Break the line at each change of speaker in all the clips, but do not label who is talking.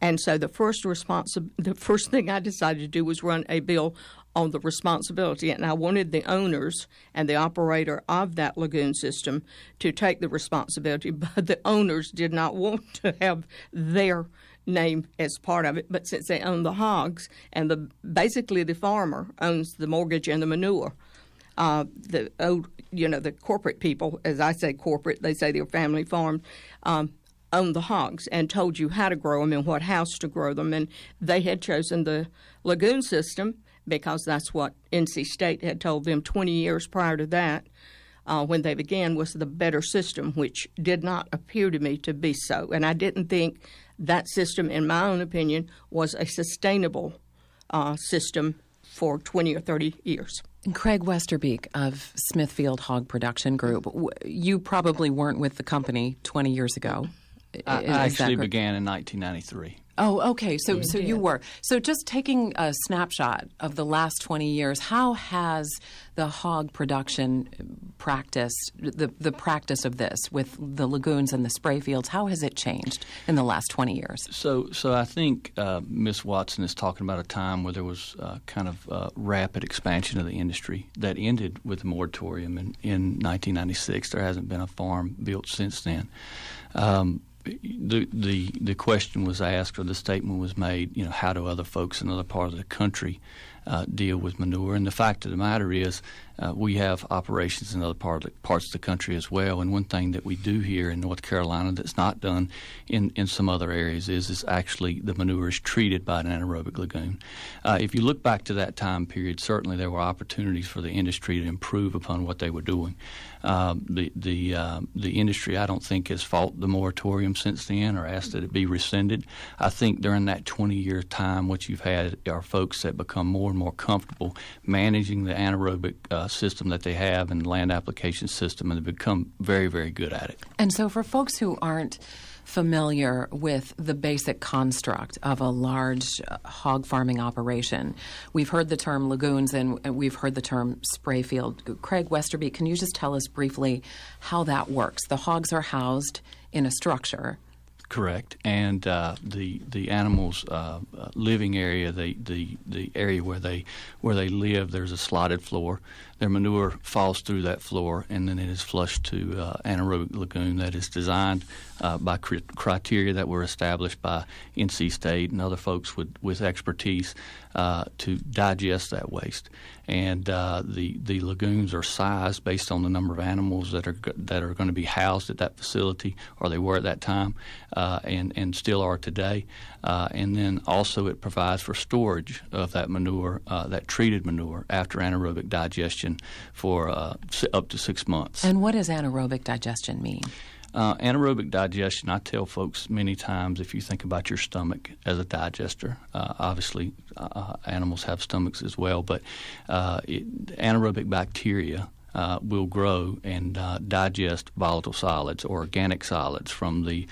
And so the first thing I decided to do was run a bill on the responsibility, and I wanted the owners and the operator of that lagoon system to take the responsibility, but the owners did not want to have their name as part of it. But since they own the hogs, and basically the farmer owns the mortgage and the manure, the corporate people, as I say corporate, they say they're family farms, owned the hogs and told you how to grow them and what house to grow them. And they had chosen the lagoon system because that's what NC State had told them 20 years prior to that, when they began, was the better system, which did not appear to me to be so. And I didn't think that system, in my own opinion, was a sustainable system for 20 or 30 years.
Craig Westerbeek of Smithfield Hog Production Group, you probably weren't with the company 20 years ago.
I actually began in 1993.
Oh, okay. So you were. So just taking a snapshot of the last 20 years, how has the hog production practice, the practice of this with the lagoons and the spray fields, how has it changed in the last 20 years? So
I think Ms. Watson is talking about a time where there was kind of rapid expansion of the industry that ended with the moratorium in 1996. There hasn't been a farm built since then. The question was asked, or the statement was made, how do other folks in other parts of the country deal with manure? And the fact of the matter is we have operations in other parts of the country as well. And one thing that we do here in North Carolina that's not done in some other areas is actually the manure is treated by an anaerobic lagoon. If you look back to that time period, certainly there were opportunities for the industry to improve upon what they were doing. The industry, I don't think, has fought the moratorium since then or asked that it be rescinded. I think during that 20-year time, what you've had are folks that become more and more comfortable managing the anaerobic system that they have and the land application system, and they've become very, very good at it.
And so for folks who aren't familiar with the basic construct of a large hog farming operation, we've heard the term lagoons and we've heard the term spray field. Craig Westerbeek, can you just tell us briefly how that works? The hogs are housed in a structure.
Correct, and the animals' living area, the area where they live, there's a slotted floor. Their manure falls through that floor, and then it is flushed to anaerobic lagoon that is designed by criteria that were established by NC State and other folks with expertise to digest that waste. And the lagoons are sized based on the number of animals that are going to be housed at that facility, or they were at that time, and still are today. And then also it provides for storage of that manure, that treated manure, after anaerobic digestion for up to 6 months.
And what does anaerobic digestion mean?
Anaerobic digestion, I tell folks many times, if you think about your stomach as a digester, obviously animals have stomachs as well, but anaerobic bacteria will grow and digest volatile solids or organic solids from the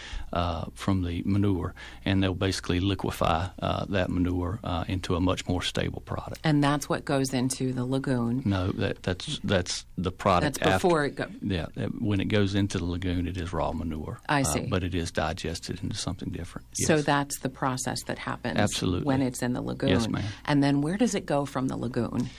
manure, and they'll basically liquefy that manure into a much more stable product.
And that's what goes into the lagoon.
No, that's the product.
That's before it goes.
Yeah, when it goes into the lagoon, it is raw manure.
I see.
But it is digested into something different. Yes.
So that's the process that happens.
Absolutely.
When it's in the lagoon.
Yes, ma'am.
And then where does it go from the lagoon?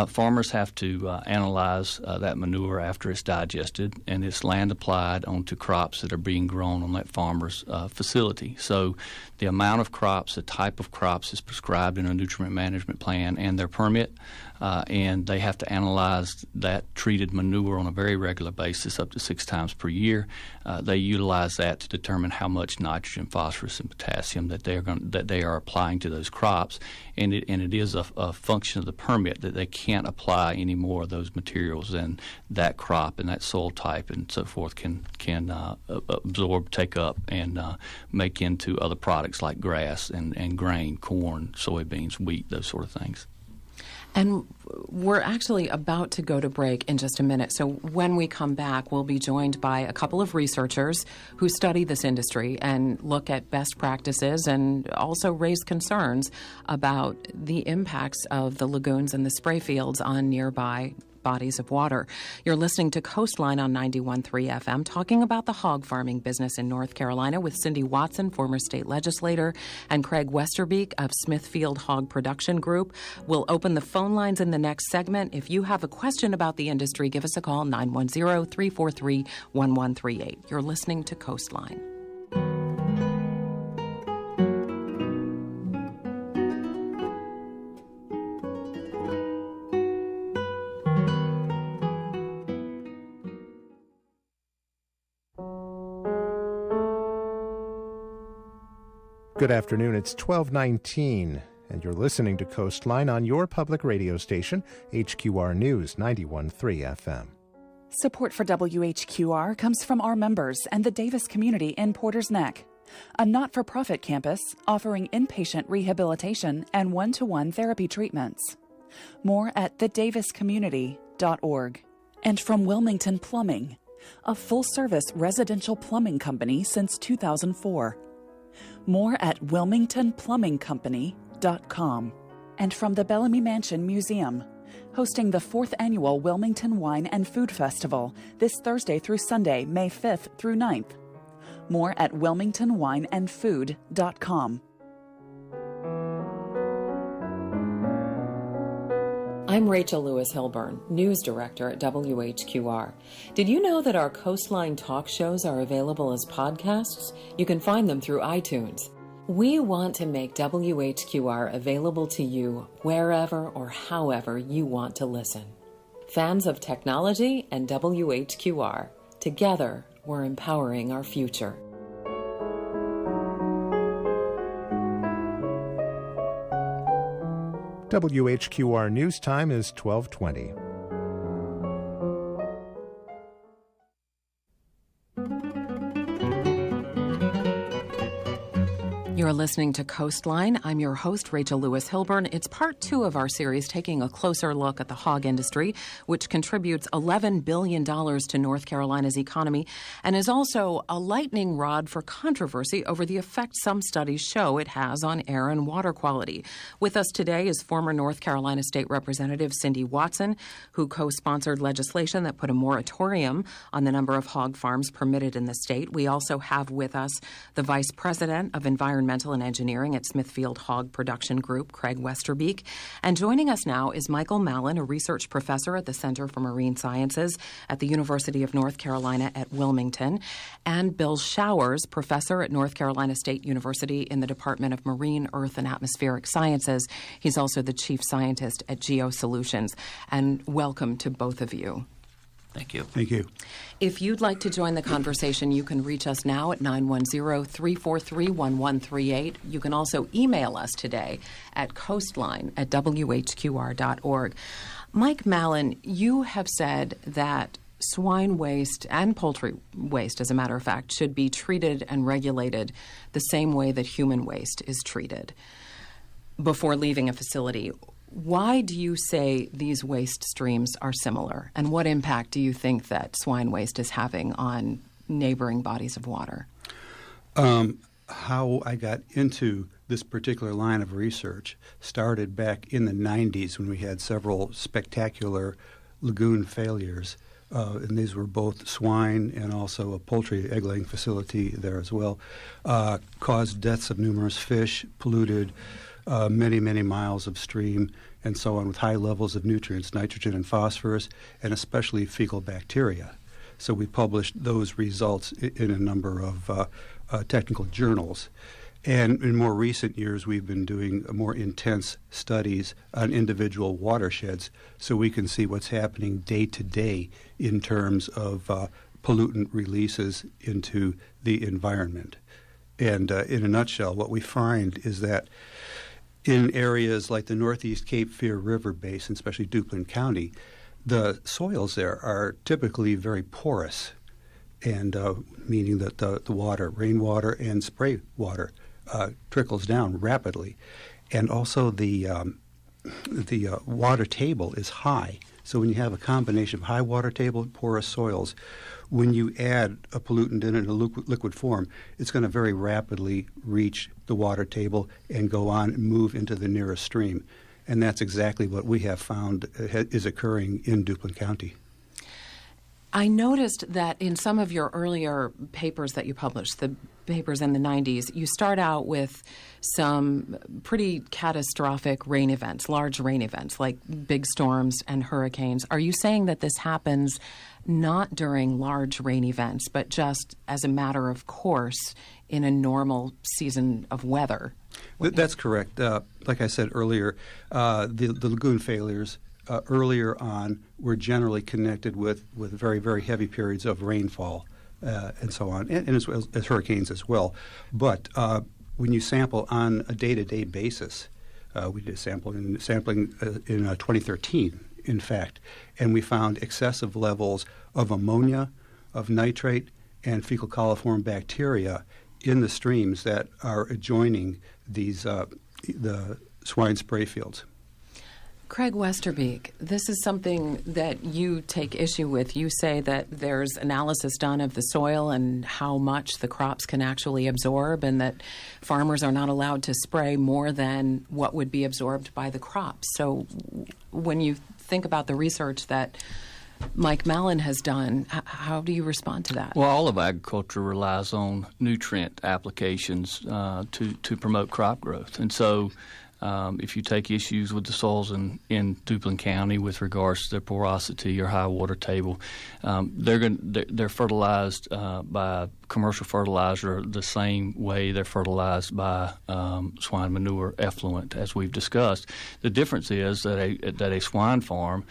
Farmers have to analyze that manure after it's digested, and it's land applied onto crops that are being grown on that farmer's facility. So the amount of crops, the type of crops is prescribed in a nutrient management plan and their permit, and they have to analyze that treated manure on a very regular basis, up to 6 times per year. They utilize that to determine how much nitrogen, phosphorus, and potassium that they are applying to those crops, and it is a function of the permit that they can't apply any more of those materials than that crop and that soil type and so forth can absorb, take up, and make into other products like grass and grain, corn, soybeans, wheat, those sort of things.
And we're actually about to go to break in just a minute. So when we come back, we'll be joined by a couple of researchers who study this industry and look at best practices and also raise concerns about the impacts of the lagoons and the spray fields on nearby bodies of water. You're listening to Coastline on 91.3 FM, talking about the hog farming business in North Carolina with Cindy Watson, former state legislator, and Craig Westerbeek of Smithfield Hog Production Group. We'll open the phone lines in the next segment. If you have a question about the industry, give us a call, 910-343-1138. You're listening to Coastline.
Good afternoon. It's 12:19, and you're listening to Coastline on your public radio station, HQR News 91.3 FM.
Support for WHQR comes from our members and the Davis community in Porter's Neck, a not-for-profit campus offering inpatient rehabilitation and one-to-one therapy treatments. More at thedaviscommunity.org. And from Wilmington Plumbing, a full-service residential plumbing company since 2004. More at wilmingtonplumbingcompany.com. And from the Bellamy Mansion Museum, hosting the 4th Annual Wilmington Wine and Food Festival this Thursday through Sunday, May 5th through 9th. More at wilmingtonwineandfood.com.
I'm Rachel Lewis-Hilburn, News Director at WHQR. Did you know that our Coastline talk shows are available as podcasts? You can find them through iTunes. We want to make WHQR available to you wherever or however you want to listen. Fans of technology and WHQR, together we're empowering our future.
WHQR News Time is 12:20.
You're listening to Coastline. I'm your host, Rachel Lewis-Hilburn. It's part 2 of our series taking a closer look at the hog industry, which contributes $11 billion to North Carolina's economy and is also a lightning rod for controversy over the effect some studies show it has on air and water quality. With us today is former North Carolina State Representative Cindy Watson, who co-sponsored legislation that put a moratorium on the number of hog farms permitted in the state. We also have with us the Vice President of Environmental and Engineering at Smithfield Hog Production Group, Craig Westerbeek. And joining us now is Michael Mallon, a research professor at the Center for Marine Sciences at the University of North Carolina at Wilmington, and Bill Showers, professor at North Carolina State University in the Department of Marine, Earth, and Atmospheric Sciences. He's also the chief scientist at GeoSolutions. And welcome to both of you.
Thank you.
Thank you.
If you'd like to join the conversation, you can reach us now at 910-343-1138. You can also email us today at coastline@whqr.org. Mike Mallon, you have said that swine waste and poultry waste, as a matter of fact, should be treated and regulated the same way that human waste is treated before leaving a facility. Why do you say these waste streams are similar, and what impact do you think that swine waste is having on neighboring bodies of water?
How I got into this particular line of research started back in the 90s when we had several spectacular lagoon failures, and these were both swine and also a poultry egg-laying facility there as well, caused deaths of numerous fish, polluted many, many miles of stream, and so on, with high levels of nutrients, nitrogen and phosphorus, and especially fecal bacteria. So we published those results in a number of technical journals. And in more recent years, we've been doing more intense studies on individual watersheds so we can see what's happening day to day in terms of pollutant releases into the environment. And in a nutshell, what we find is that in areas like the Northeast Cape Fear River Basin, especially Duplin County, the soils there are typically very porous, and meaning that the water, rainwater and spray water, trickles down rapidly. And also the water table is high. So when you have a combination of high water table, porous soils, when you add a pollutant in a liquid form, it's going to very rapidly reach the water table and go on and move into the nearest stream. And that's exactly what we have found is occurring in Duplin County.
I noticed that in some of your earlier papers that you published, the papers in the 90s, you start out with some pretty catastrophic rain events, large rain events like big storms and hurricanes. Are you saying that this happens not during large rain events, but just as a matter of course in a normal season of weather?
That's correct. Like I said earlier, the lagoon failures earlier on were generally connected with very, very heavy periods of rainfall and so on, and as well as hurricanes as well. But when you sample on a day-to-day basis, we did sampling in 2013, in fact, and we found excessive levels of ammonia, of nitrate, and fecal coliform bacteria in the streams that are adjoining these the swine spray fields.
Craig Westerbeek, this is something that you take issue with. You say that there's analysis done of the soil and how much the crops can actually absorb, and that farmers are not allowed to spray more than what would be absorbed by the crops. So when you think about the research that Mike Mallon has done, how do you respond to that?
Well, all of agriculture relies on nutrient applications to promote crop growth. And so if you take issues with the soils in Duplin County with regards to their porosity or high water table, they're fertilized by commercial fertilizer the same way they're fertilized by swine manure effluent, as we've discussed. The difference is that a swine farm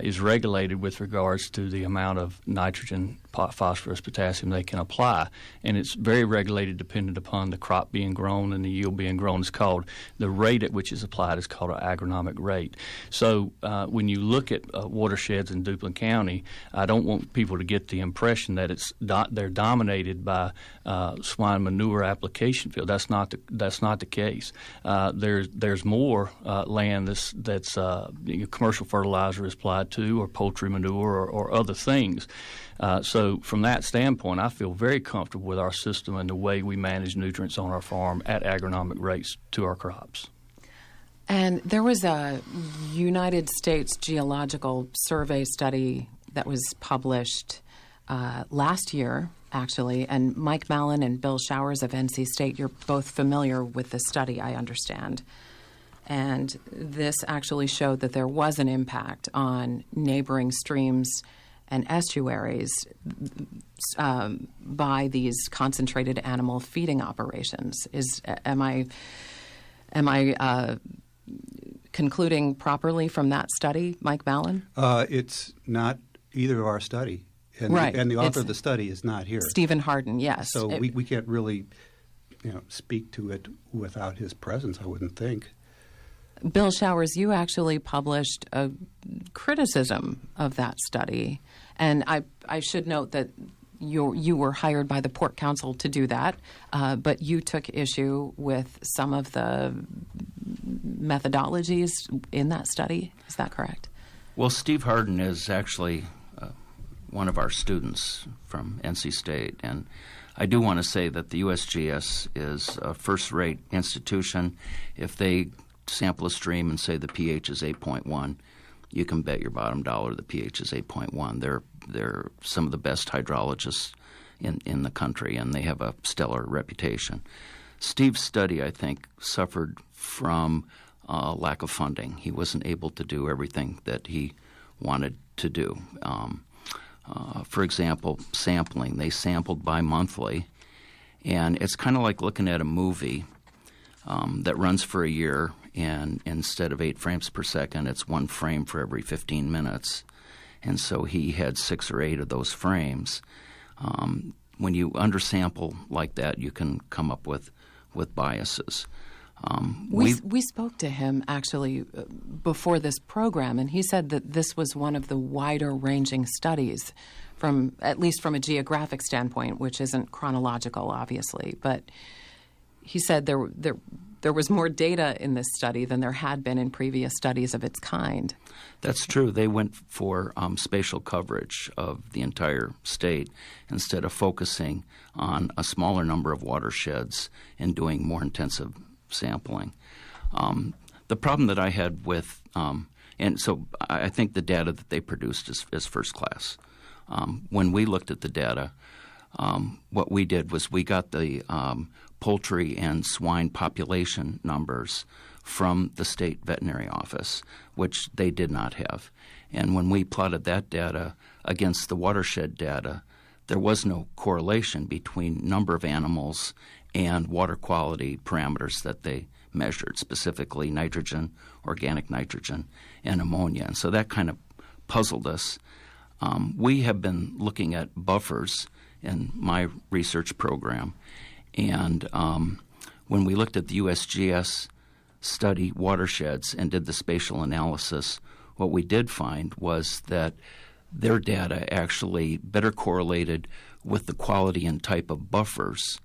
is regulated with regards to the amount of nitrogen, phosphorus, potassium they can apply, and it's very regulated dependent upon the crop being grown and the yield being grown. It's called the rate at which is applied is called an agronomic rate. So when you look at watersheds in Duplin County, I don't want people to get the impression that they're dominated by swine manure application field. That's not the case. There's more land that's commercial fertilizer is applied to, or poultry manure, or other things. So from that standpoint, I feel very comfortable with our system and the way we manage nutrients on our farm at agronomic rates to our crops.
And there was a United States Geological Survey study that was published last year, actually, and Mike Mallon and Bill Showers of NC State, you're both familiar with this study, I understand. And this actually showed that there was an impact on neighboring streams and estuaries by these concentrated animal feeding operations. Am I concluding properly from that study, Mike Mallon?
It's not either of our study. And,
right.
And the author of the study is not here.
Stephen Harden, yes.
So we can't really speak to it without his presence, I wouldn't think.
Bill Showers, you actually published a criticism of that study. And I should note that you were hired by the Port Council to do that, but you took issue with some of the methodologies in that study. Is that correct?
Well, Steve Harden is actually one of our students from NC State, and I do want to say that the USGS is a first-rate institution. If they sample a stream and say the pH is 8.1, you can bet your bottom dollar the pH is 8.1. They're some of the best hydrologists in the country, and they have a stellar reputation. Steve's study, I think, suffered from lack of funding. He wasn't able to do everything that he wanted to do. For example, sampling. They sampled bi-monthly, and it's kind of like looking at a movie that runs for a year, and instead of 8 frames per second, it's 1 frame for every 15 minutes. And so he had 6 or 8 of those frames. When you undersample like that, you can come up with biases.
We spoke to him actually before this program, and he said that this was one of the wider-ranging studies, at least from a geographic standpoint, which isn't chronological, obviously. But he said there was more data in this study than there had been in previous studies of its kind.
That's true. They went for spatial coverage of the entire state instead of focusing on a smaller number of watersheds and doing more intensive sampling. The problem that I had with, and so I think the data that they produced is first class. When we looked at the data, what we did was we got the poultry and swine population numbers from the state veterinary office, which they did not have. And when we plotted that data against the watershed data, there was no correlation between number of animals and water quality parameters that they measured, specifically nitrogen, organic nitrogen, and ammonia. And so that kind of puzzled us. We have been looking at buffers in my research program, and when we looked at the USGS study watersheds and did the spatial analysis, what we did find was that their data actually better correlated with the quality and type of buffers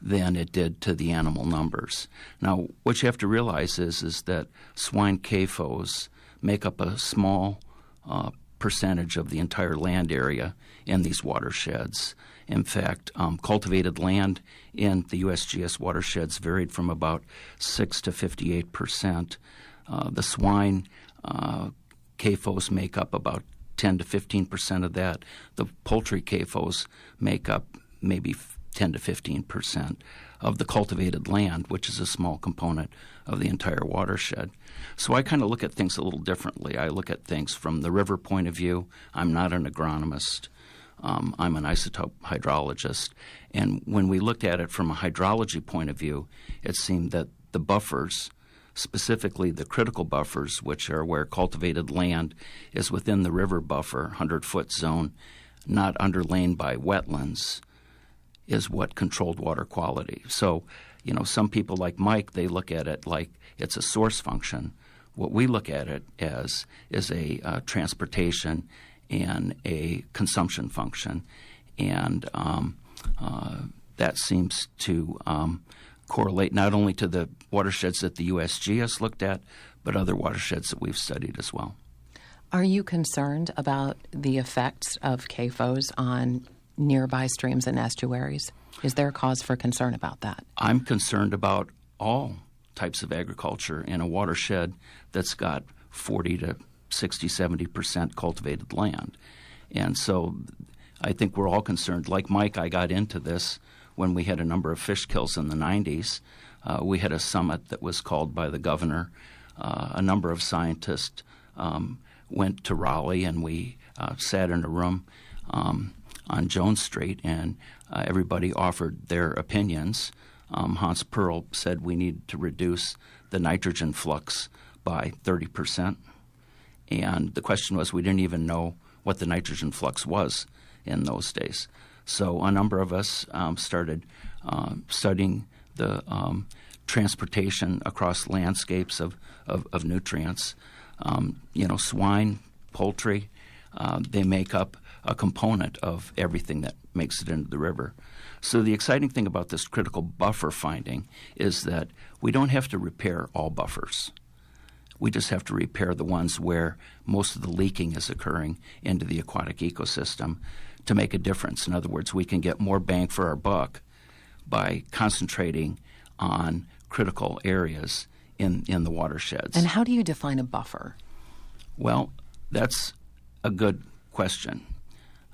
than it did to the animal numbers. Now, what you have to realize is that swine CAFOs make up a small percentage of the entire land area in these watersheds. In fact, cultivated land in the USGS watersheds varied from about 6 to 58%. The swine CAFOs make up about 10 to 15% of that. The poultry CAFOs make up maybe 10 to 15% of the cultivated land, which is a small component of the entire watershed. So I kind of look at things a little differently. I look at things from the river point of view. I'm not an agronomist. I'm an isotope hydrologist. And when we looked at it from a hydrology point of view, it seemed that the buffers, specifically the critical buffers, which are where cultivated land is within the river buffer, 100-foot zone, not underlain by wetlands, is what controlled water quality. So, some people like Mike, they look at it like it's a source function. What we look at it as is a transportation and a consumption function. And that seems to correlate not only to the watersheds that the USGS looked at, but other watersheds that we've studied as well.
Are you concerned about the effects of CAFOs on nearby streams and estuaries? Is there a cause for concern about that? I'm
concerned about all types of agriculture in a watershed that's got 40 to 60, 70% cultivated land. And so I think we're all concerned. Like Mike, I got into this when we had a number of fish kills in the 90s. We had a summit that was called by the governor. A number of scientists went to Raleigh, and we sat in a room on Jones Street, and everybody offered their opinions. Hans Perl said we need to reduce the nitrogen flux by 30%. And the question was, we didn't even know what the nitrogen flux was in those days. So a number of us started studying the transportation across landscapes of nutrients. Swine, poultry, they make up a component of everything that makes it into the river. So the exciting thing about this critical buffer finding is that we don't have to repair all buffers. We just have to repair the ones where most of the leaking is occurring into the aquatic ecosystem to make a difference. In other words, we can get more bang for our buck by concentrating on critical areas in the watersheds.
And how do you define a buffer?
Well, that's a good question.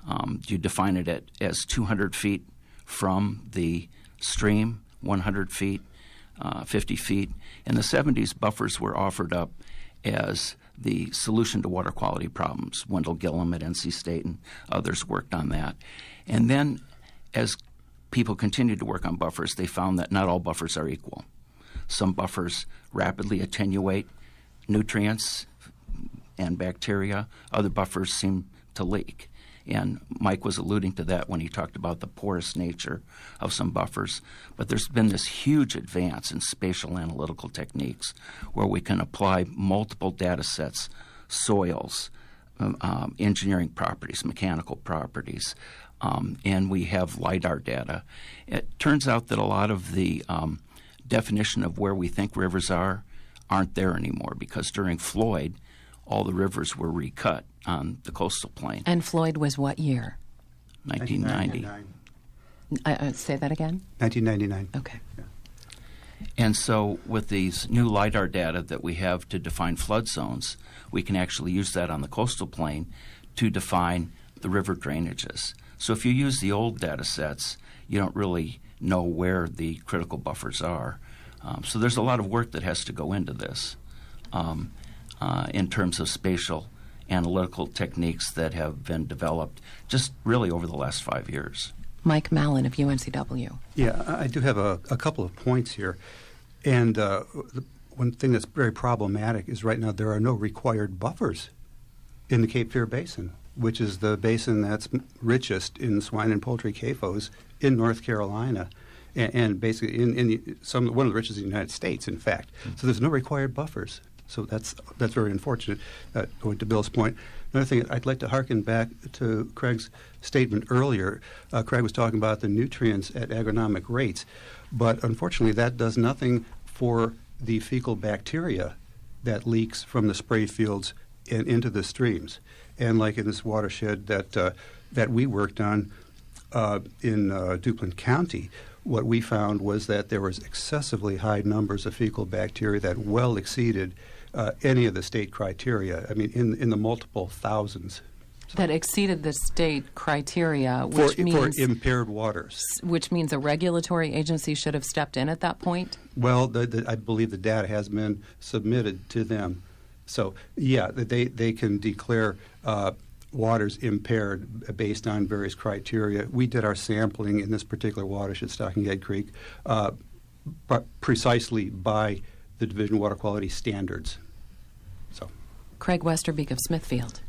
Do you define it as 200 feet from the stream, 100 feet, 50 feet? In the 70s, buffers were offered up as the solution to water quality problems. Wendell Gillum at NC State and others worked on that. And then as people continued to work on buffers, they found that not all buffers are equal. Some buffers rapidly attenuate nutrients and bacteria. Other buffers seem to leak. And Mike was alluding to that when he talked about the porous nature of some buffers. But there's been this huge advance in spatial analytical techniques where we can apply multiple data sets, soils, engineering properties, mechanical properties, and we have LIDAR data. It turns out that a lot of the definition of where we think rivers aren't there anymore, because during Floyd, all the rivers were recut on the coastal plain.
And Floyd was what year?
1990.
Say that again?
1999.
Okay.
Yeah.
And so with these new LIDAR data that we have to define flood zones, we can actually use that on the coastal plain to define the river drainages. So if you use the old data sets, you don't really know where the critical buffers are. So there's a lot of work that has to go into this in terms of spatial analytical techniques that have been developed just really over the last 5 years.
Mike Mallon of UNCW.
Yeah, I do have a couple of points here. And one thing that's very problematic is right now there are no required buffers in the Cape Fear Basin, which is the basin that's richest in swine and poultry CAFOs in North Carolina, and basically one of the richest in the United States, in fact. So there's no required buffers. So that's very unfortunate. Going to Bill's point, another thing, I'd like to hearken back to Craig's statement earlier. Craig was talking about the nutrients at agronomic rates, but unfortunately that does nothing for the fecal bacteria that leaks from the spray fields and into the streams. And like in this watershed that we worked on in Duplin County, what we found was that there was excessively high numbers of fecal bacteria that well exceeded any of the state criteria. I mean, in the multiple thousands.
That exceeded the state criteria, which means
for impaired waters.
Which means a regulatory agency should have stepped in at that point?
Well, I believe the data has been submitted to them. So, yeah, they can declare waters impaired based on various criteria. We did our sampling in this particular watershed, Stockinghead Creek, precisely by the Division of Water Quality standards. So,
Craig Westerbeek of Smithfield.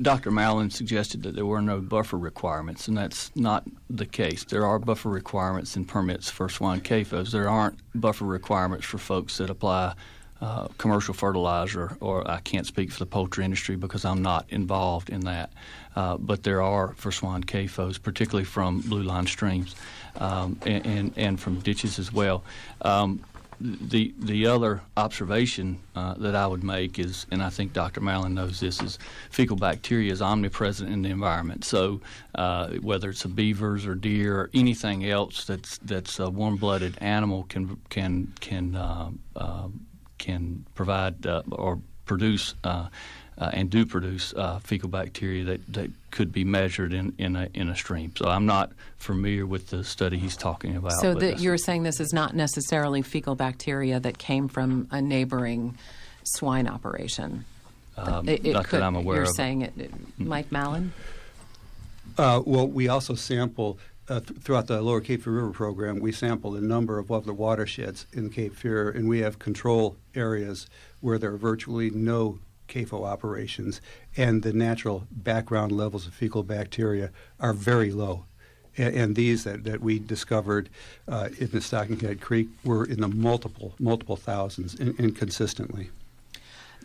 Dr. Mallon suggested that there were no buffer requirements, and that's not the case. There are buffer requirements and permits for swine CAFOs. There aren't buffer requirements for folks that apply commercial fertilizer, or I can't speak for the poultry industry because I'm not involved in that. But there are for swine CAFOs, particularly from blue line streams and from ditches as well. The other observation that I would make is, and I think Dr. Mallon knows this, is fecal bacteria is omnipresent in the environment. So whether it's a beavers or deer or anything else that's a warm-blooded animal can provide or produce and do produce fecal bacteria that could be measured in a stream. So I'm not familiar with the study he's talking about.
So you're saying this is not necessarily fecal bacteria that came from a neighboring swine operation?
Not that I'm aware of.
You're saying it, Mike Mallon?
Well, we also sample throughout the Lower Cape Fear River program. We sample a number of the watersheds in Cape Fear, and we have control areas where there are virtually no CAFO operations, and the natural background levels of fecal bacteria are very low. And these that we discovered in the Stockinghead Creek were in the multiple thousands and consistently.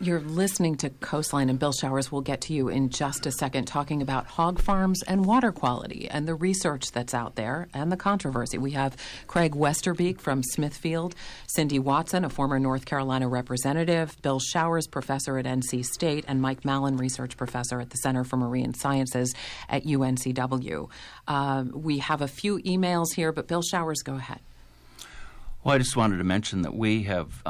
You're listening to Coastline, and Bill Showers will get to you in just a second, talking about hog farms and water quality and the research that's out there and the controversy. We have Craig Westerbeek from Smithfield, Cindy Watson, a former North Carolina representative, Bill Showers, professor at NC State, and Mike Mallon, research professor at the Center for Marine Sciences at UNCW. We have a few emails here, but Bill Showers, go ahead.
Well, I just wanted to mention that we have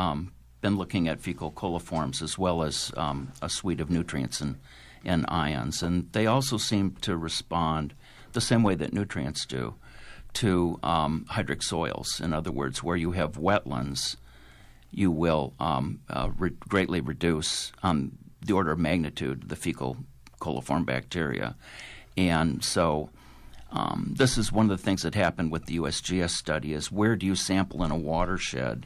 been looking at fecal coliforms as well as a suite of nutrients and ions, and they also seem to respond the same way that nutrients do to hydric soils. In other words, where you have wetlands, you will greatly reduce the order of magnitude the fecal coliform bacteria. And so this is one of the things that happened with the USGS study is where do you sample in a watershed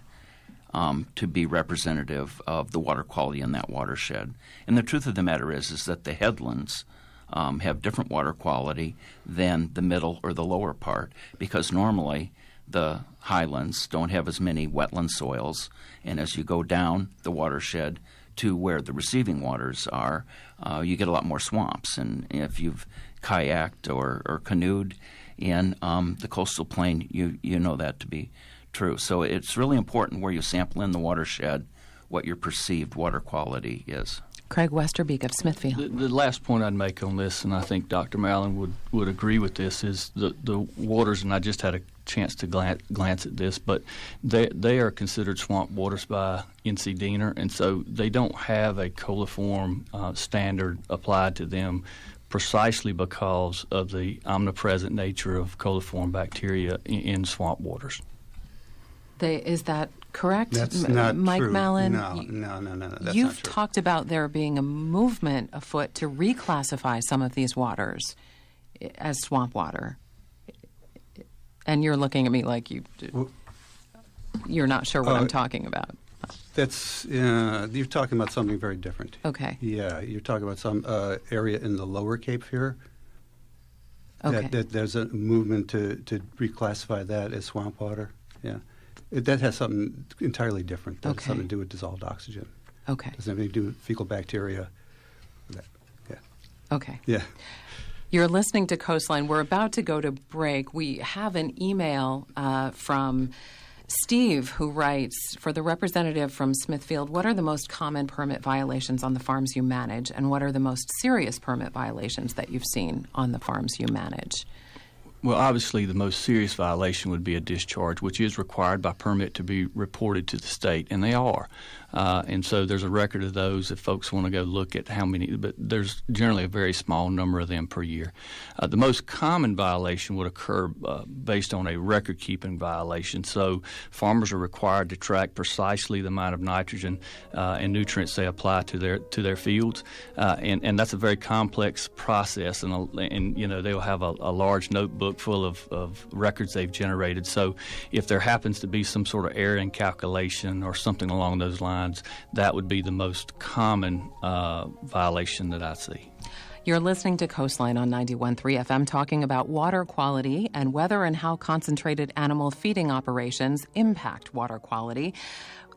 to be representative of the water quality in that watershed. And the truth of the matter is that the headlands have different water quality than the middle or the lower part, because normally the highlands don't have as many wetland soils, and as you go down the watershed to where the receiving waters are, you get a lot more swamps. And if you've kayaked or canoed in the coastal plain, you know that to be true. So it's really important where you sample in the watershed what your perceived water quality is.
Craig Westerbeek of Smithfield.
The last point I'd make on this, and I think Dr. Mallon would agree with this, is the waters, and I just had a chance to glance at this, but they are considered swamp waters by NC Diener, and so they don't have a coliform standard applied to them precisely because of the omnipresent nature of coliform bacteria in swamp waters.
Is that correct?
That's not
Mike
true.
Mallon?
No. That's
You've
not true.
talked about there being a movement afoot to reclassify some of these waters as swamp water. And you're looking at me like you're not sure what I'm talking about.
That's you're talking about something very different.
Okay.
Yeah, you're talking about some area in the lower Cape Fear.
Okay.
That there's a movement to reclassify that as swamp water. Yeah. That has something entirely different. That has
Okay.
something to do with dissolved oxygen.
Okay.
Doesn't have anything to do with fecal bacteria. Yeah.
Okay.
Yeah.
You're listening to Coastline. We're about to go to break. We have an email from Steve who writes, for the representative from Smithfield, what are the most common permit violations on the farms you manage, and what are the most serious permit violations that you've seen on the farms you manage?
Well, obviously, the most serious violation would be a discharge, which is required by permit to be reported to the state, and they are. And so there's a record of those if folks want to go look at how many, but there's generally a very small number of them per year. The most common violation would occur based on a record-keeping violation. So farmers are required to track precisely the amount of nitrogen and nutrients they apply to their fields, and that's a very complex process, and you know they'll have a large notebook full of records they've generated. So if there happens to be some sort of error in calculation or something along those lines, that would be the most common violation that I see.
You're listening to Coastline on 91.3 FM, talking about water quality and whether and how concentrated animal feeding operations impact water quality.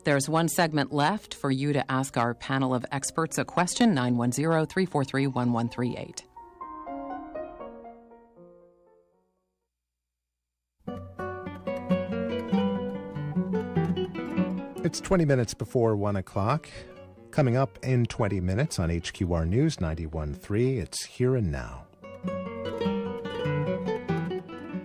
There's one segment left for you to ask our panel of experts a question, 910-343-1138.
It's 20 minutes before 1 o'clock. Coming up in 20 minutes on HQR News 91.3, it's Here and Now.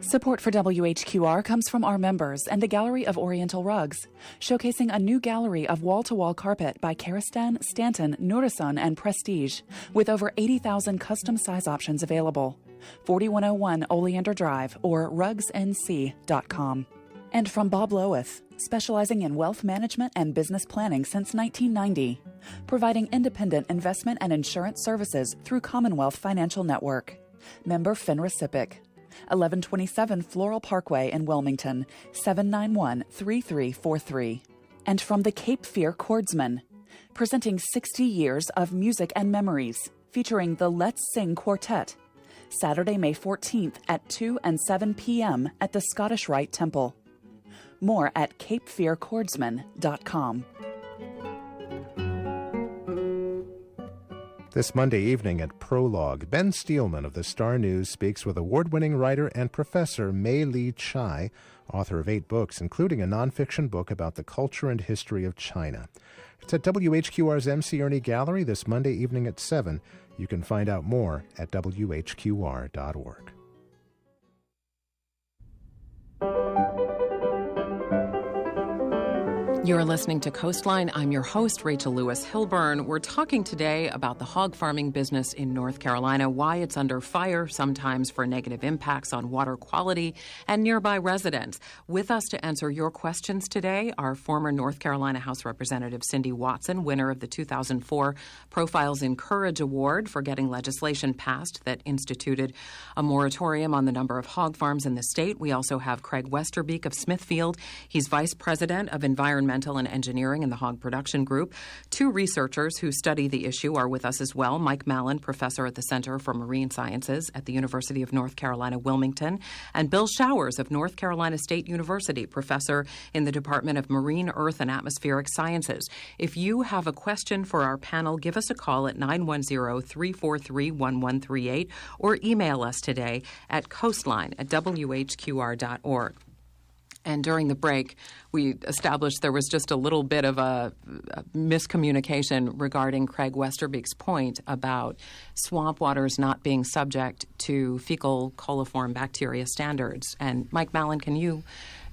Support for WHQR comes from our members and the Gallery of Oriental Rugs, showcasing a new gallery of wall-to-wall carpet by Karastan, Stanton, Nordison, and Prestige, with over 80,000 custom size options available. 4101 Oleander Drive or rugsnc.com. And from Bob Loweth, specializing in wealth management and business planning since 1990, providing independent investment and insurance services through Commonwealth Financial Network. Member FINRA SIPC. 1127 Floral Parkway in Wilmington, 791-3343. And from the Cape Fear Chordsman, presenting 60 years of music and memories, featuring the Let's Sing Quartet, Saturday, May 14th at 2 and 7 p.m. at the Scottish Rite Temple. More at capefearchordsman.com.
This Monday evening at Prologue, Ben Steelman of the Star News speaks with award-winning writer and professor Mei Lee Chai, author of 8 books, including a nonfiction book about the culture and history of China. It's at WHQR's MC Ernie Gallery this Monday evening at 7. You can find out more at WHQR.org.
You're listening to Coastline. I'm your host, Rachel Lewis Hilburn. We're talking today about the hog farming business in North Carolina, why it's under fire sometimes for negative impacts on water quality and nearby residents. With us to answer your questions today are former North Carolina House Representative Cindy Watson, winner of the 2004 Profiles in Courage Award for getting legislation passed that instituted a moratorium on the number of hog farms in the state. We also have Craig Westerbeek of Smithfield. He's Vice President of Environmental and Engineering in the Hog Production Group. 2 researchers who study the issue are with us as well. Mike Mallon, professor at the Center for Marine Sciences at the University of North Carolina, Wilmington, and Bill Showers of North Carolina State University, professor in the Department of Marine, Earth, and Atmospheric Sciences. If you have a question for our panel, give us a call at 910-343-1138 or email us today at coastline@whqr.org. And during the break, we established there was just a little bit of a miscommunication regarding Craig Westerbeek's point about swamp waters not being subject to fecal coliform bacteria standards. And Mike Mallon, can you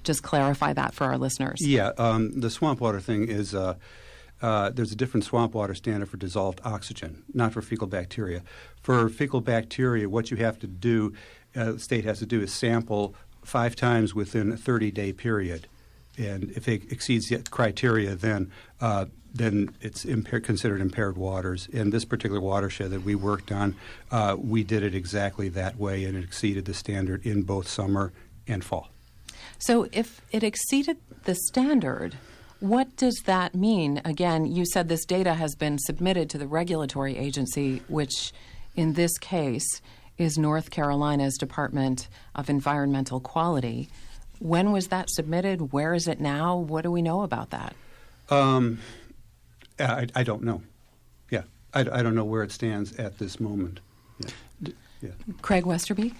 just clarify that for our listeners?
Yeah, the swamp water thing is there's a different swamp water standard for dissolved oxygen, not for fecal bacteria. For fecal bacteria, what you have to do, the state has to do, is sample 5 times within a 30-day period. And if it exceeds the criteria, then it's considered impaired waters. In this particular watershed that we worked on, we did it exactly that way, and it exceeded the standard in both summer and fall.
So if it exceeded the standard, what does that mean? Again, you said this data has been submitted to the regulatory agency, which in this case is North Carolina's Department of Environmental Quality. When was that submitted? Where is it now? What do we know about that?
I don't know. Yeah, I don't know where it stands at this moment. Yeah.
Craig Westerbeek?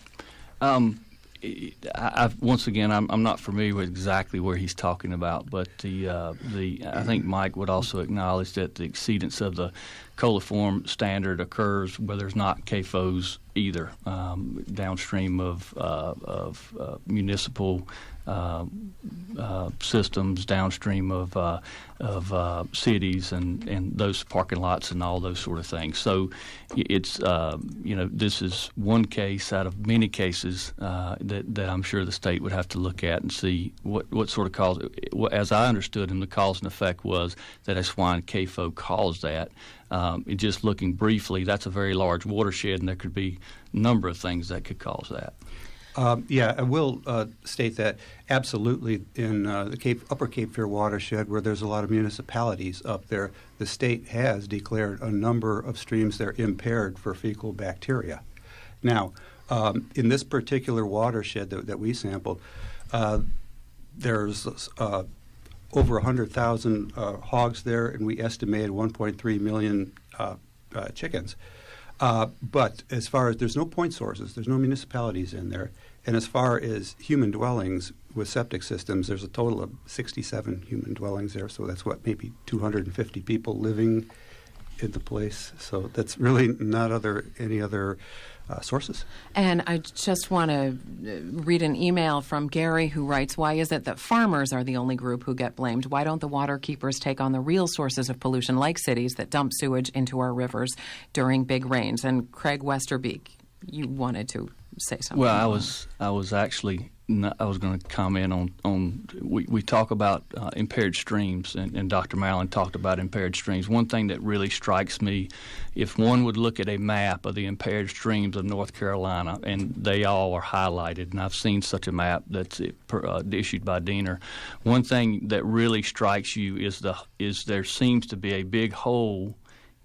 Once again, I'm not familiar with exactly where he's talking about, but I think Mike would also acknowledge that the exceedance of the coliform standard occurs where there's not CAFOs either, downstream of municipal systems, downstream of cities and those parking lots and all those sort of things. So it's this is one case out of many cases that I'm sure the state would have to look at and see what sort of cause. As I understood him, the cause and effect was that a swine CAFO caused that. Just looking briefly, that's a very large watershed, and there could be a number of things that could cause that.
I will state that absolutely in the Upper Cape Fear watershed, where there's a lot of municipalities up there, the state has declared a number of streams that are impaired for fecal bacteria. Now, in this particular watershed that we sampled, there's over 100,000 hogs there, and we estimated 1.3 million chickens. But as far as there's no point sources, there's no municipalities in there, and as far as human dwellings with septic systems, there's a total of 67 human dwellings there. So that's maybe 250 people living in the place. So that's really not any other sources.
And I just want to read an email from Gary who writes, why is it that farmers are the only group who get blamed? Why don't the water keepers take on the real sources of pollution like cities that dump sewage into our rivers during big rains? And Craig Westerbeek, you wanted to say something.
Well, I was actually I was going to comment on we talk about impaired streams, and Dr. Mallon talked about impaired streams. One thing that really strikes me, if one would look at a map of the impaired streams of North Carolina, and they all are highlighted, and I've seen such a map that's issued by Diener. One thing that really strikes you is there seems to be a big hole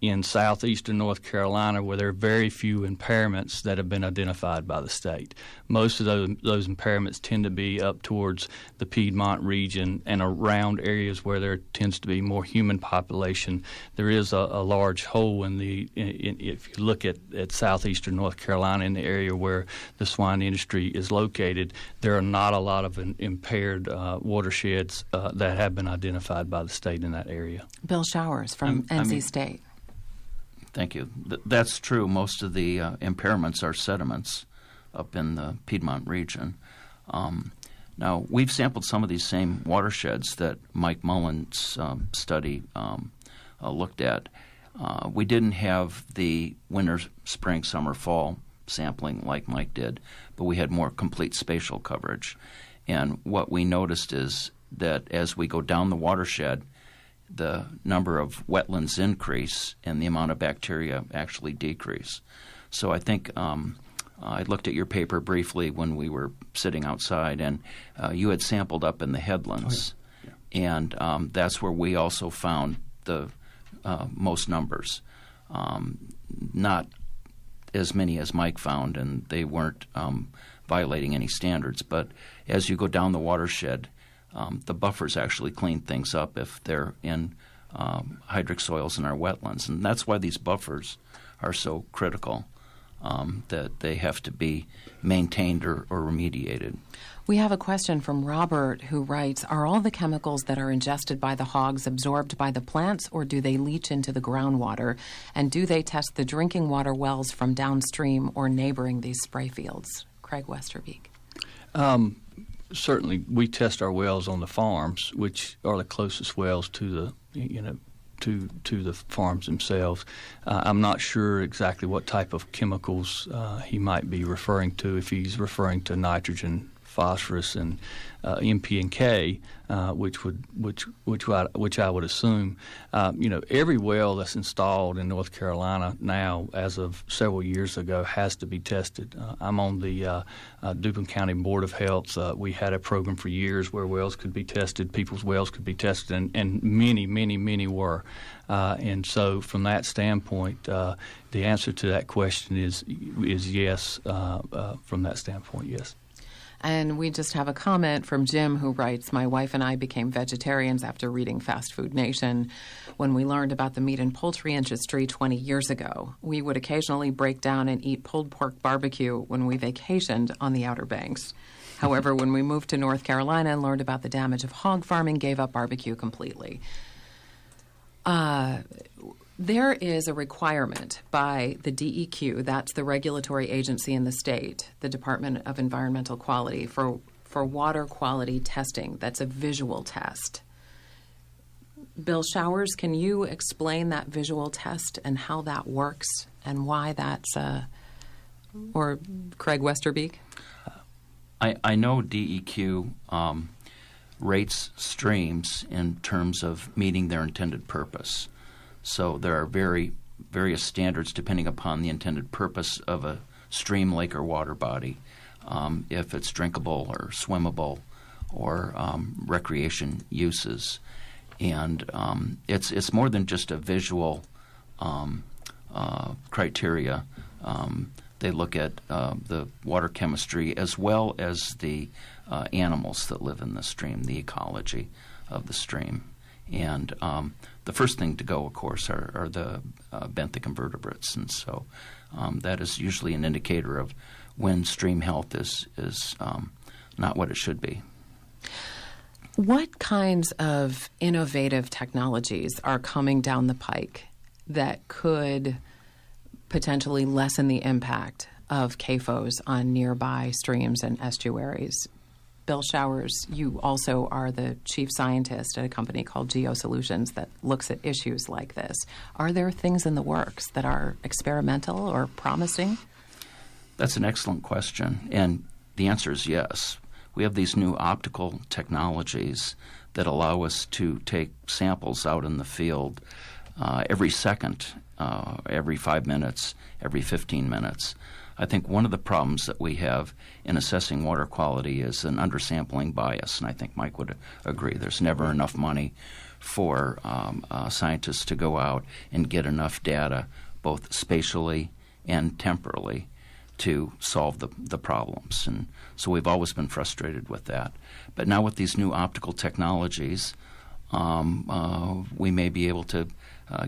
in southeastern North Carolina where there are very few impairments that have been identified by the state. Most of those impairments tend to be up towards the Piedmont region and around areas where there tends to be more human population. There is a large hole if you look at southeastern North Carolina in the area where the swine industry is located, there are not a lot of impaired watersheds that have been identified by the state in that area.
Bill Showers from NC State.
Thank you. That's true. Most of the impairments are sediments up in the Piedmont region. Now, we've sampled some of these same watersheds that Mike Mullen's study looked at. We didn't have the winter, spring, summer, fall sampling like Mike did, but we had more complete spatial coverage. And what we noticed is that as we go down the watershed, the number of wetlands increase and the amount of bacteria actually decrease. So I think I looked at your paper briefly when we were sitting outside, and you had sampled up in the headlands. Oh, yeah. And that's where we also found the most numbers. Not as many as Mike found, and they weren't violating any standards. But as you go down the watershed, the buffers actually clean things up if they're in hydric soils in our wetlands. And that's why these buffers are so critical. that they have to be maintained or remediated.
We have a question from Robert who writes, are all the chemicals that are ingested by the hogs absorbed by the plants, or do they leach into the groundwater? And do they test the drinking water wells from downstream or neighboring these spray fields? Craig Westerbeek.
Certainly, we test our wells on the farms, which are the closest wells to the, to the farms themselves. I'm not sure exactly what type of chemicals he might be referring to. If he's referring to nitrogen, phosphorus, and NP and K, which I would assume. Every well that's installed in North Carolina now, as of several years ago, has to be tested. I'm on the Duplin County Board of Health. We had a program for years where wells could be tested, people's wells could be tested, and many were. And so, from that standpoint, the answer to that question is yes. From that standpoint, yes.
And we just have a comment from Jim who writes, my wife and I became vegetarians after reading Fast Food Nation when we learned about the meat and poultry industry 20 years ago. We would occasionally break down and eat pulled pork barbecue when we vacationed on the Outer Banks. However, when we moved to North Carolina and learned about the damage of hog farming, gave up barbecue completely. There is a requirement by the DEQ, that's the regulatory agency in the state, the Department of Environmental Quality, for water quality testing. That's a visual test. Bill Showers, can you explain that visual test and how that works and why that's, or Craig Westerbeek?
I know DEQ rates streams in terms of meeting their intended purpose. So there are various standards depending upon the intended purpose of a stream, lake, or water body, if it's drinkable or swimmable or recreation uses. And it's more than just a visual criteria. They look at the water chemistry as well as the animals that live in the stream, the ecology of the stream. And the first thing to go, of course, are the benthic invertebrates. And so that is usually an indicator of when stream health is not what it should be.
What kinds of innovative technologies are coming down the pike that could potentially lessen the impact of CAFOs on nearby streams and estuaries? Bill Showers, you also are the chief scientist at a company called GeoSolutions that looks at issues like this. Are there things in the works that are experimental or promising?
That's an excellent question, and the answer is yes. We have these new optical technologies that allow us to take samples out in the field every second, every 5 minutes, every 15 minutes. I think one of the problems that we have in assessing water quality is an undersampling bias, and I think Mike would agree. There's never enough money for scientists to go out and get enough data, both spatially and temporally, to solve the problems. And so we've always been frustrated with that. But now with these new optical technologies, we may be able to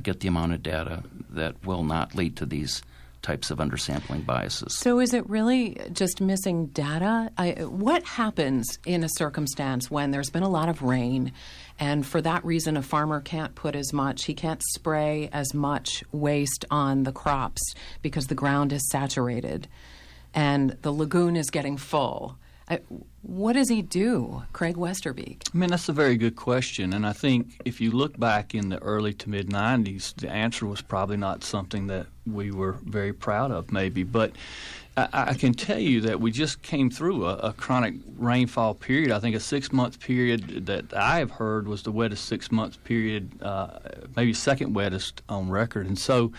get the amount of data that will not lead to these types of undersampling biases.
So is it really just missing data? What happens in a circumstance when there's been a lot of rain and for that reason a farmer can't put as much, he can't spray as much waste on the crops because the ground is saturated and the lagoon is getting full? What does he do, Craig Westerbeek?
I mean, that's a very good question. And I think if you look back in the early to mid-'90s, the answer was probably not something that we were very proud of maybe. But I can tell you that we just came through a chronic rainfall period. I think a 6-month period that I have heard was the wettest 6-month period, maybe second wettest on record. And so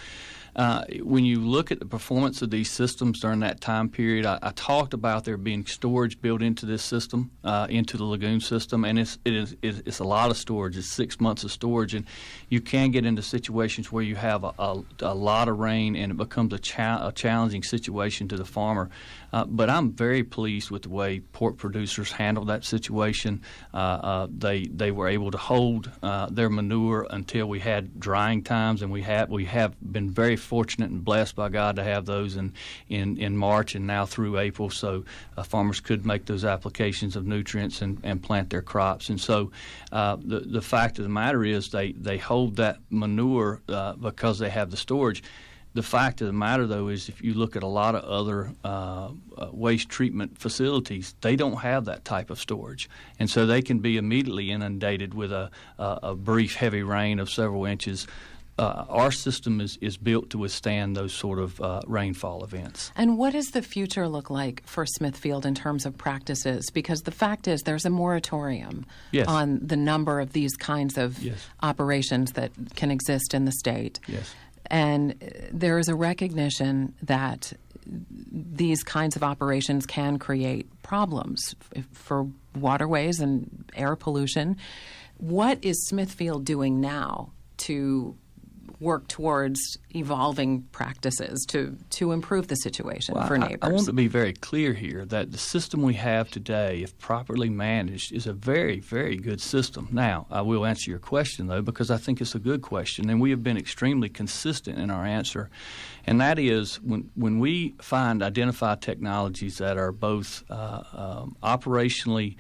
when you look at the performance of these systems during that time period, I talked about there being storage built into this system, into the lagoon system, and it's a lot of storage. It's 6 months of storage, and you can get into situations where you have a lot of rain, and it becomes a challenging situation to the farmer. But I'm very pleased with the way pork producers handled that situation. They were able to hold their manure until we had drying times, and we have been very fortunate and blessed by God to have those in March and now through April, so farmers could make those applications of nutrients and plant their crops. And so the fact of the matter is they hold that manure because they have the storage. The fact of the matter, though, is if you look at a lot of other waste treatment facilities, they don't have that type of storage. And so they can be immediately inundated with a brief heavy rain of several inches. Our system is built to withstand those sort of rainfall events.
And what does the future look like for Smithfield in terms of practices? Because the fact is there's a moratorium on the number of these kinds of operations that can exist in the state.
Yes.
And there is a recognition that these kinds of operations can create problems for waterways and air pollution. What is Smithfield doing now to work towards evolving practices to improve the situation for neighbors?
I want to be very clear here that the system we have today, if properly managed, is a very, very good system. Now, I will answer your question, though, because I think it's a good question, and we have been extremely consistent in our answer. And that is when we identify technologies that are both operationally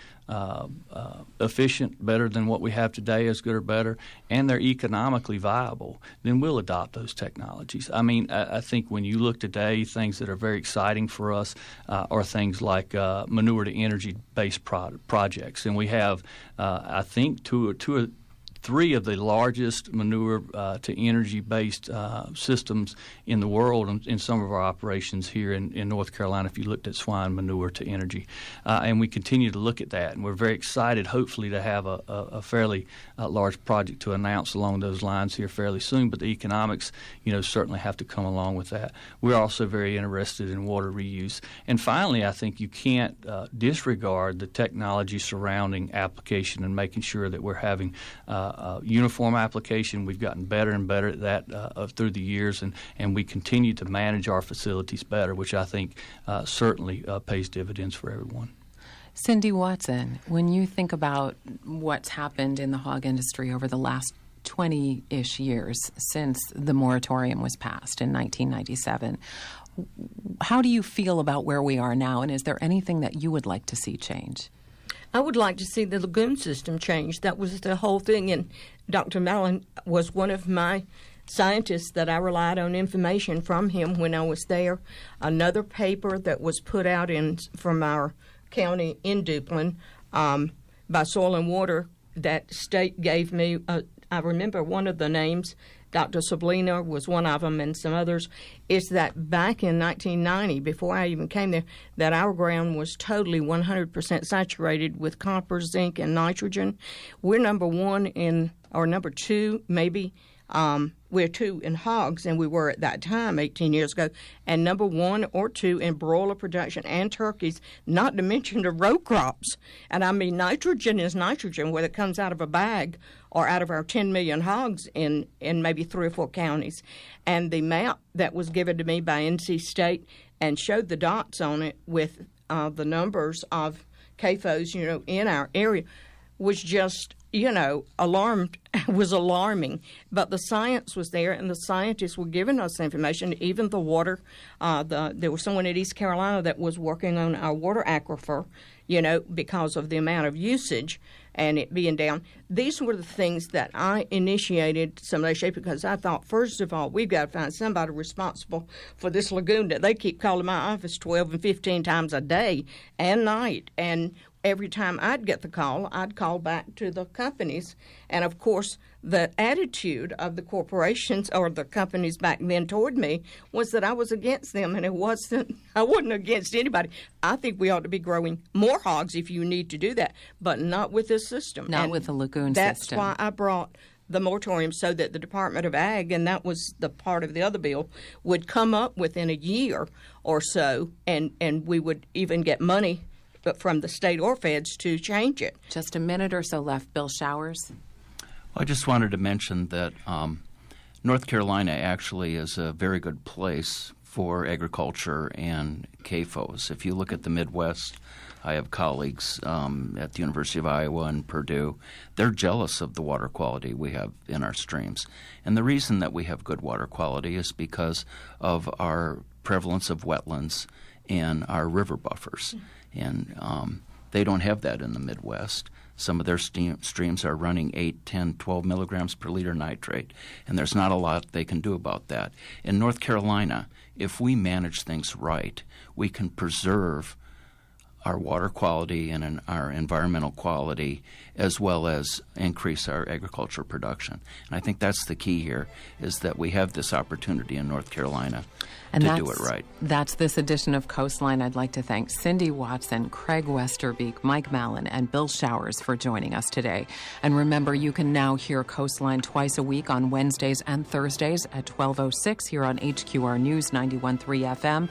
efficient, better than what we have today, as good or better, and they're economically viable, then we'll adopt those technologies. I mean, I think when you look today, things that are very exciting for us are things like manure-to-energy-based projects. And we have, I think, three of the largest manure-to-energy-based systems in the world in some of our operations here in North Carolina, if you looked at swine manure to energy. And we continue to look at that, and we're very excited, hopefully, to have a fairly large project to announce along those lines here fairly soon, but the economics, certainly have to come along with that. We're also very interested in water reuse. And finally, I think you can't disregard the technology surrounding application and making sure that we're having uniform application. We've gotten better and better at that through the years, and we continue to manage our facilities better, which I think certainly pays dividends for everyone.
Cindy Watson, when you think about what's happened in the hog industry over the last 20-ish years since the moratorium was passed in 1997, how do you feel about where we are now, and is there anything that you would like to see change?
I would like to see the lagoon system change. That was the whole thing, and Dr. Mellon was one of my scientists that I relied on information from him when I was there. Another paper that was put out from our county in Duplin by Soil and Water, that state gave me, I remember one of the names, Dr. Sablina was one of them, and some others, is that back in 1990, before I even came there, that our ground was totally 100% saturated with copper, zinc, and nitrogen. We're number two, maybe. We're two in hogs, and we were at that time 18 years ago, and number 1 or 2 in broiler production and turkeys, not to mention the row crops. And I mean, nitrogen is nitrogen, whether it comes out of a bag or out of our 10 million hogs in maybe 3 or 4 counties. And the map that was given to me by NC State and showed the dots on it with the numbers of CAFOs, in our area was just, was alarming. But the science was there, and the scientists were giving us information, even the water. There was someone in East Carolina that was working on our water aquifer, because of the amount of usage and it being down. These were the things that I initiated some of that shape, because I thought, first of all, we've got to find somebody responsible for this lagoon that they keep calling my office 12 and 15 times a day and night. And every time I'd get the call, I'd call back to the companies. And, of course, the attitude of the corporations or the companies back then toward me was that I was against them, and I wasn't against anybody. I think we ought to be growing more hogs if you need to do that, but not with this system.
Not with the lagoon
system. That's why I brought the moratorium, so that the Department of Ag, and that was the part of the other bill, would come up within a year or so, and we would even get money from the state or feds to change it.
Just a minute or so left. Bill Showers.
Well, I just wanted to mention that North Carolina actually is a very good place for agriculture and CAFOs. If you look at the Midwest, I have colleagues at the University of Iowa and Purdue. They're jealous of the water quality we have in our streams. And the reason that we have good water quality is because of our prevalence of wetlands and our river buffers. And they don't have that in the Midwest. Some of their streams are running 8, 10, 12 milligrams per liter nitrate, and there's not a lot they can do about that. In North Carolina, if we manage things right, we can preserve our water quality and our environmental quality, as well as increase our agricultural production. And I think that's the key here, is that we have this opportunity in North Carolina to do it right.
That's this edition of Coastline. I'd like to thank Cindy Watson, Craig Westerbeek, Mike Mallon, and Bill Showers for joining us today. And remember, you can now hear Coastline twice a week on Wednesdays and Thursdays at 12:06 here on HQR News 91.3 FM.